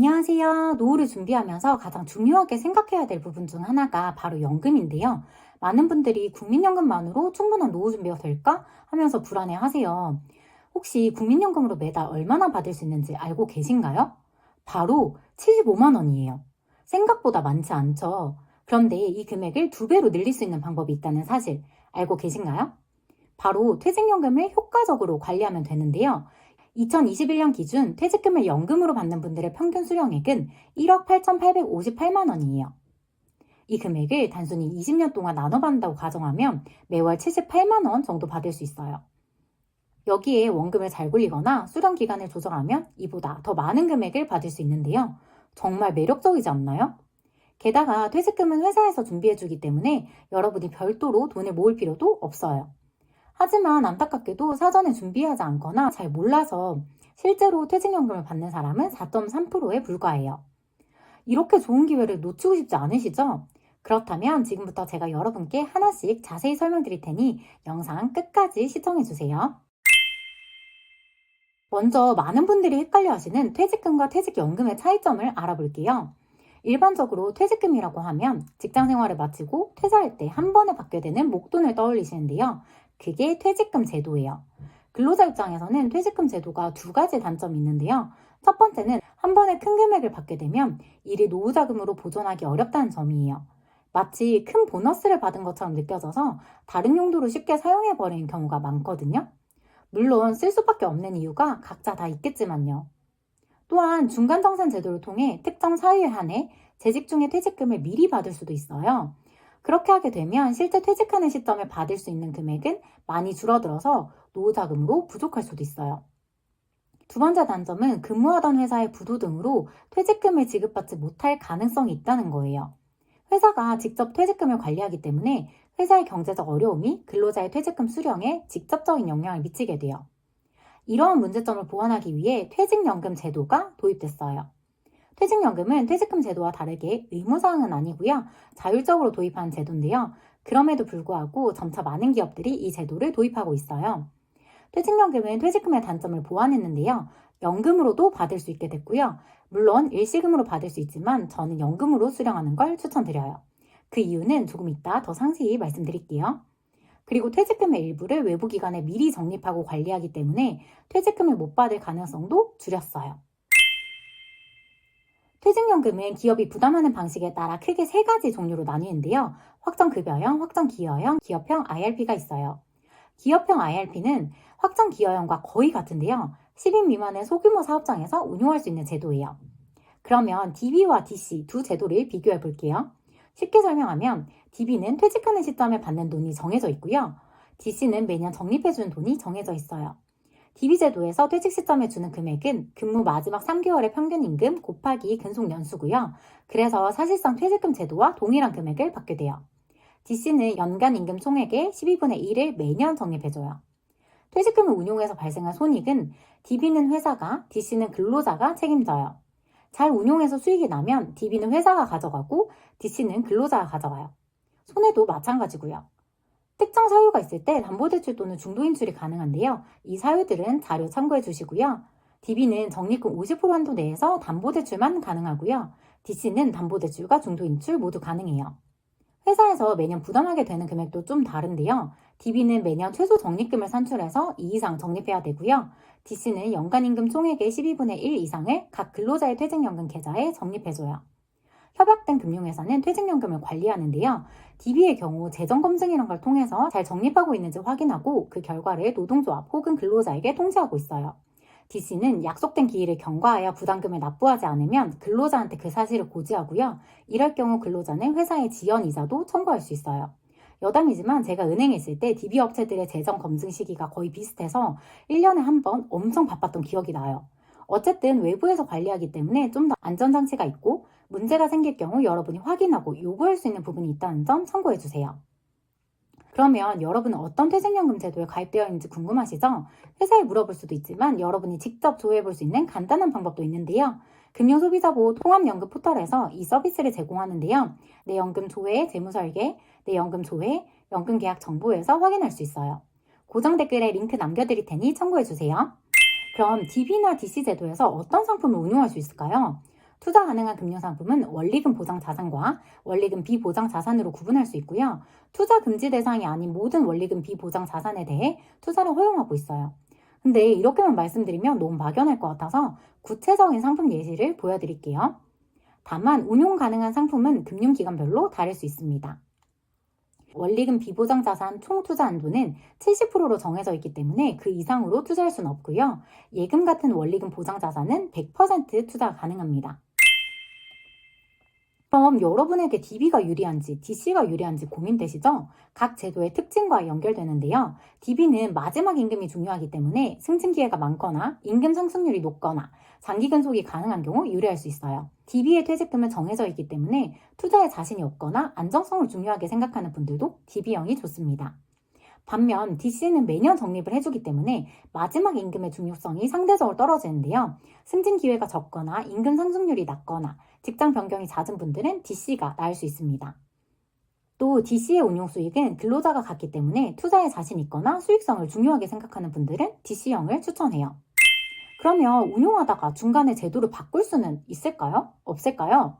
안녕하세요. 노후를 준비하면서 가장 중요하게 생각해야 될 부분 중 하나가 바로 연금인데요. 많은 분들이 국민연금만으로 충분한 노후 준비가 될까 하면서 불안해 하세요. 혹시 국민연금으로 매달 얼마나 받을 수 있는지 알고 계신가요? 바로 75만 원이에요. 생각보다 많지 않죠. 그런데 이 금액을 2배로 늘릴 수 있는 방법이 있다는 사실 알고 계신가요? 바로 퇴직연금을 효과적으로 관리하면 되는데요. 2021년 기준 퇴직금을 연금으로 받는 분들의 평균 수령액은 1억 8,858만 원이에요. 이 금액을 단순히 20년 동안 나눠 받는다고 가정하면 매월 78만 원 정도 받을 수 있어요. 여기에 원금을 잘 굴리거나 수령 기간을 조정하면 이보다 더 많은 금액을 받을 수 있는데요. 정말 매력적이지 않나요? 게다가 퇴직금은 회사에서 준비해주기 때문에 여러분이 별도로 돈을 모을 필요도 없어요. 하지만 안타깝게도 사전에 준비하지 않거나 잘 몰라서 실제로 퇴직연금을 받는 사람은 4.3%에 불과해요. 이렇게 좋은 기회를 놓치고 싶지 않으시죠? 그렇다면 지금부터 제가 여러분께 하나씩 자세히 설명드릴 테니 영상 끝까지 시청해주세요. 먼저 많은 분들이 헷갈려 하시는 퇴직금과 퇴직연금의 차이점을 알아볼게요. 일반적으로 퇴직금이라고 하면 직장 생활을 마치고 퇴사할 때 한 번에 받게 되는 목돈을 떠올리시는데요. 그게 퇴직금 제도예요. 근로자 입장에서는 퇴직금 제도가 2가지 단점이 있는데요. 첫 번째는 한 번에 큰 금액을 받게 되면 이를 노후자금으로 보존하기 어렵다는 점이에요. 마치 큰 보너스를 받은 것처럼 느껴져서 다른 용도로 쉽게 사용해버리는 경우가 많거든요. 물론 쓸 수밖에 없는 이유가 각자 다 있겠지만요. 또한 중간정산 제도를 통해 특정 사유에 한해 재직 중에 퇴직금을 미리 받을 수도 있어요. 그렇게 하게 되면 실제 퇴직하는 시점에 받을 수 있는 금액은 많이 줄어들어서 노후자금으로 부족할 수도 있어요. 두 번째 단점은 근무하던 회사의 부도 등으로 퇴직금을 지급받지 못할 가능성이 있다는 거예요. 회사가 직접 퇴직금을 관리하기 때문에 회사의 경제적 어려움이 근로자의 퇴직금 수령에 직접적인 영향을 미치게 돼요. 이러한 문제점을 보완하기 위해 퇴직연금 제도가 도입됐어요. 퇴직연금은 퇴직금 제도와 다르게 의무사항은 아니고요. 자율적으로 도입한 제도인데요. 그럼에도 불구하고 점차 많은 기업들이 이 제도를 도입하고 있어요. 퇴직연금은 퇴직금의 단점을 보완했는데요. 연금으로도 받을 수 있게 됐고요. 물론 일시금으로 받을 수 있지만 저는 연금으로 수령하는 걸 추천드려요. 그 이유는 조금 이따 더 상세히 말씀드릴게요. 그리고 퇴직금의 일부를 외부 기관에 미리 적립하고 관리하기 때문에 퇴직금을 못 받을 가능성도 줄였어요. 퇴직연금은 기업이 부담하는 방식에 따라 크게 3가지 종류로 나뉘는데요. 확정급여형, 확정기여형, 기업형 IRP가 있어요. 기업형 IRP는 확정기여형과 거의 같은데요. 10인 미만의 소규모 사업장에서 운용할 수 있는 제도예요. 그러면 DB와 DC 두 제도를 비교해 볼게요. 쉽게 설명하면 DB는 퇴직하는 시점에 받는 돈이 정해져 있고요. DC는 매년 적립해주는 돈이 정해져 있어요. DB 제도에서 퇴직 시점에 주는 금액은 근무 마지막 3개월의 평균 임금 곱하기 근속 연수고요. 그래서 사실상 퇴직금 제도와 동일한 금액을 받게 돼요. DC는 연간 임금 총액의 12분의 1을 매년 적립해줘요. 퇴직금을 운용해서 발생한 손익은 DB는 회사가, DC는 근로자가 책임져요. 잘 운용해서 수익이 나면 DB는 회사가 가져가고 DC는 근로자가 가져가요. 손해도 마찬가지고요. 특정 사유가 있을 때 담보대출 또는 중도인출이 가능한데요. 이 사유들은 자료 참고해 주시고요. DB는 적립금 50% 한도 내에서 담보대출만 가능하고요. DC는 담보대출과 중도인출 모두 가능해요. 회사에서 매년 부담하게 되는 금액도 좀 다른데요. DB는 매년 최소 적립금을 산출해서 2 이상 적립해야 되고요. DC는 연간 임금 총액의 12분의 1 이상을 각 근로자의 퇴직연금 계좌에 적립해줘요. 협약된 금융회사는 퇴직연금을 관리하는데요. DB의 경우 재정검증 이런 걸 통해서 잘 적립하고 있는지 확인하고 그 결과를 노동조합 혹은 근로자에게 통지하고 있어요. DC는 약속된 기일을 경과하여 부담금을 납부하지 않으면 근로자한테 그 사실을 고지하고요. 이럴 경우 근로자는 회사의 지연 이자도 청구할 수 있어요. 여담이지만 제가 은행에 있을 때 DB 업체들의 재정 검증 시기가 거의 비슷해서 1년에 한 번 엄청 바빴던 기억이 나요. 어쨌든 외부에서 관리하기 때문에 좀 더 안전장치가 있고 문제가 생길 경우 여러분이 확인하고 요구할 수 있는 부분이 있다는 점 참고해주세요. 그러면 여러분은 어떤 퇴직연금 제도에 가입되어 있는지 궁금하시죠? 회사에 물어볼 수도 있지만 여러분이 직접 조회해볼 수 있는 간단한 방법도 있는데요. 금융소비자보호 통합연금 포털에서 이 서비스를 제공하는데요. 내 연금 조회, 재무설계, 내 연금 조회, 연금 계약 정보에서 확인할 수 있어요. 고정 댓글에 링크 남겨드릴 테니 참고해주세요. 그럼 DB나 DC 제도에서 어떤 상품을 운용할 수 있을까요? 투자 가능한 금융상품은 원리금 보장 자산과 원리금 비보장 자산으로 구분할 수 있고요. 투자 금지 대상이 아닌 모든 원리금 비보장 자산에 대해 투자를 허용하고 있어요. 근데 이렇게만 말씀드리면 너무 막연할 것 같아서 구체적인 상품 예시를 보여드릴게요. 다만 운용 가능한 상품은 금융기관별로 다를 수 있습니다. 원리금 비보장 자산 총 투자 한도는 70%로 정해져 있기 때문에 그 이상으로 투자할 수는 없고요. 예금 같은 원리금 보장 자산은 100% 투자 가능합니다. 그럼 여러분에게 DB가 유리한지 DC가 유리한지 고민되시죠? 각 제도의 특징과 연결되는데요. DB는 마지막 임금이 중요하기 때문에 승진 기회가 많거나 임금 상승률이 높거나 장기 근속이 가능한 경우 유리할 수 있어요. DB의 퇴직금은 정해져 있기 때문에 투자에 자신이 없거나 안정성을 중요하게 생각하는 분들도 DB형이 좋습니다. 반면 DC는 매년 적립을 해주기 때문에 마지막 임금의 중요성이 상대적으로 떨어지는데요. 승진 기회가 적거나 임금 상승률이 낮거나 직장 변경이 잦은 분들은 DC가 나을 수 있습니다. 또 DC의 운용 수익은 근로자가 갖기 때문에 투자에 자신 있거나 수익성을 중요하게 생각하는 분들은 DC형을 추천해요. 그러면 운용하다가 중간에 제도를 바꿀 수는 있을까요? 없을까요?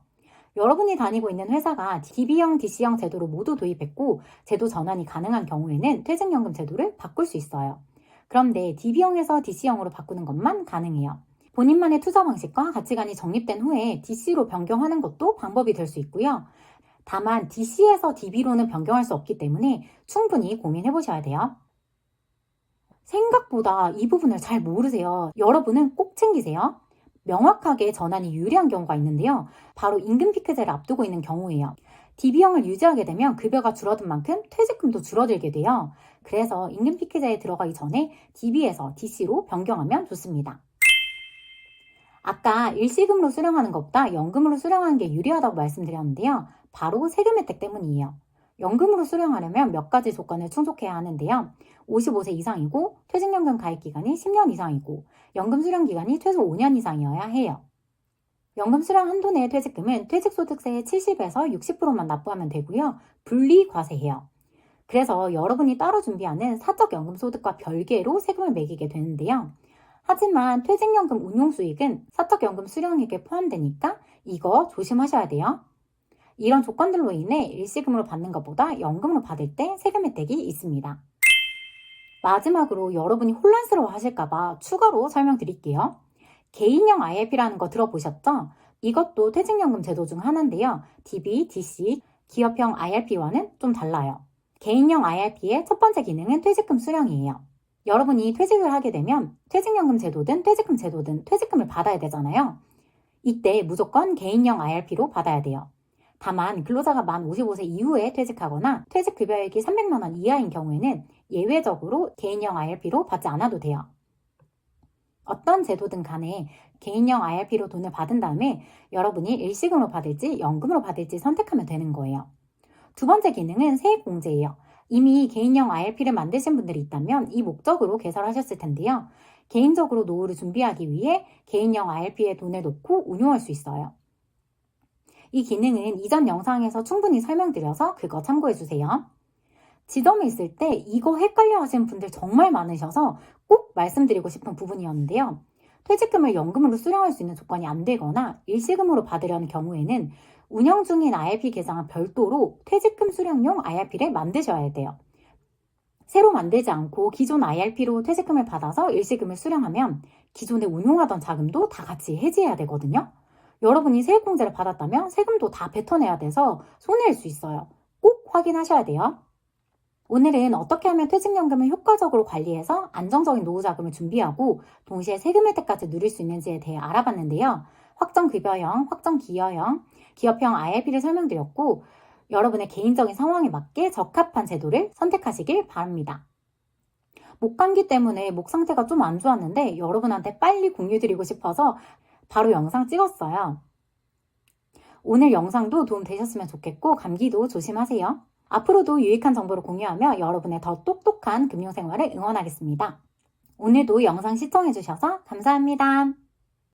여러분이 다니고 있는 회사가 DB형, DC형 제도를 모두 도입했고 제도 전환이 가능한 경우에는 퇴직연금 제도를 바꿀 수 있어요. 그런데 DB형에서 DC형으로 바꾸는 것만 가능해요. 본인만의 투자 방식과 가치관이 정립된 후에 DC로 변경하는 것도 방법이 될 수 있고요. 다만 DC에서 DB로는 변경할 수 없기 때문에 충분히 고민해 보셔야 돼요. 생각보다 이 부분을 잘 모르세요. 여러분은 꼭 챙기세요. 명확하게 전환이 유리한 경우가 있는데요. 바로 임금 피크제를 앞두고 있는 경우예요. DB형을 유지하게 되면 급여가 줄어든 만큼 퇴직금도 줄어들게 돼요. 그래서 임금 피크제에 들어가기 전에 DB에서 DC로 변경하면 좋습니다. 아까 일시금으로 수령하는 것보다 연금으로 수령하는 게 유리하다고 말씀드렸는데요. 바로 세금 혜택 때문이에요. 연금으로 수령하려면 몇 가지 조건을 충족해야 하는데요. 55세 이상이고 퇴직연금 가입기간이 10년 이상이고 연금 수령 기간이 최소 5년 이상이어야 해요. 연금 수령 한도 내의 퇴직금은 퇴직소득세의 70에서 60%만 납부하면 되고요. 분리과세해요. 그래서 여러분이 따로 준비하는 사적연금 소득과 별개로 세금을 매기게 되는데요. 하지만 퇴직연금 운용수익은 사적연금 수령액에 포함되니까 이거 조심하셔야 돼요. 이런 조건들로 인해 일시금으로 받는 것보다 연금으로 받을 때 세금 혜택이 있습니다. 마지막으로 여러분이 혼란스러워 하실까봐 추가로 설명드릴게요. 개인형 IRP라는 거 들어보셨죠? 이것도 퇴직연금 제도 중 하나인데요. DB, DC, 기업형 IRP와는 좀 달라요. 개인형 IRP의 첫 번째 기능은 퇴직금 수령이에요. 여러분이 퇴직을 하게 되면 퇴직연금 제도든 퇴직금 제도든 퇴직금을 받아야 되잖아요. 이때 무조건 개인형 IRP로 받아야 돼요. 다만 근로자가 만 55세 이후에 퇴직하거나 퇴직급여액이 300만 원 이하인 경우에는 예외적으로 개인형 IRP로 받지 않아도 돼요. 어떤 제도든 간에 개인형 IRP로 돈을 받은 다음에 여러분이 일시금으로 받을지 연금으로 받을지 선택하면 되는 거예요. 두 번째 기능은 세액공제예요. 이미 개인형 IRP를 만드신 분들이 있다면 이 목적으로 개설하셨을 텐데요. 개인적으로 노후를 준비하기 위해 개인형 IRP에 돈을 넣고 운용할 수 있어요. 이 기능은 이전 영상에서 충분히 설명드려서 그거 참고해주세요. 지점이 있을 때 이거 헷갈려 하시는 분들 정말 많으셔서 꼭 말씀드리고 싶은 부분이었는데요. 퇴직금을 연금으로 수령할 수 있는 조건이 안 되거나 일시금으로 받으려는 경우에는 운영 중인 IRP 계좌와 별도로 퇴직금 수령용 IRP를 만드셔야 돼요. 새로 만들지 않고 기존 IRP로 퇴직금을 받아서 일시금을 수령하면 기존에 운용하던 자금도 다 같이 해지해야 되거든요. 여러분이 세액공제를 받았다면 세금도 다 뱉어내야 돼서 손해일 수 있어요. 꼭 확인하셔야 돼요. 오늘은 어떻게 하면 퇴직연금을 효과적으로 관리해서 안정적인 노후자금을 준비하고 동시에 세금 혜택까지 누릴 수 있는지에 대해 알아봤는데요. 확정급여형, 확정기여형, 기업형 IRP를 설명드렸고 여러분의 개인적인 상황에 맞게 적합한 제도를 선택하시길 바랍니다. 목감기 때문에 목 상태가 좀 안 좋았는데 여러분한테 빨리 공유드리고 싶어서 바로 영상 찍었어요. 오늘 영상도 도움 되셨으면 좋겠고 감기도 조심하세요. 앞으로도 유익한 정보를 공유하며 여러분의 더 똑똑한 금융생활을 응원하겠습니다. 오늘도 영상 시청해주셔서 감사합니다.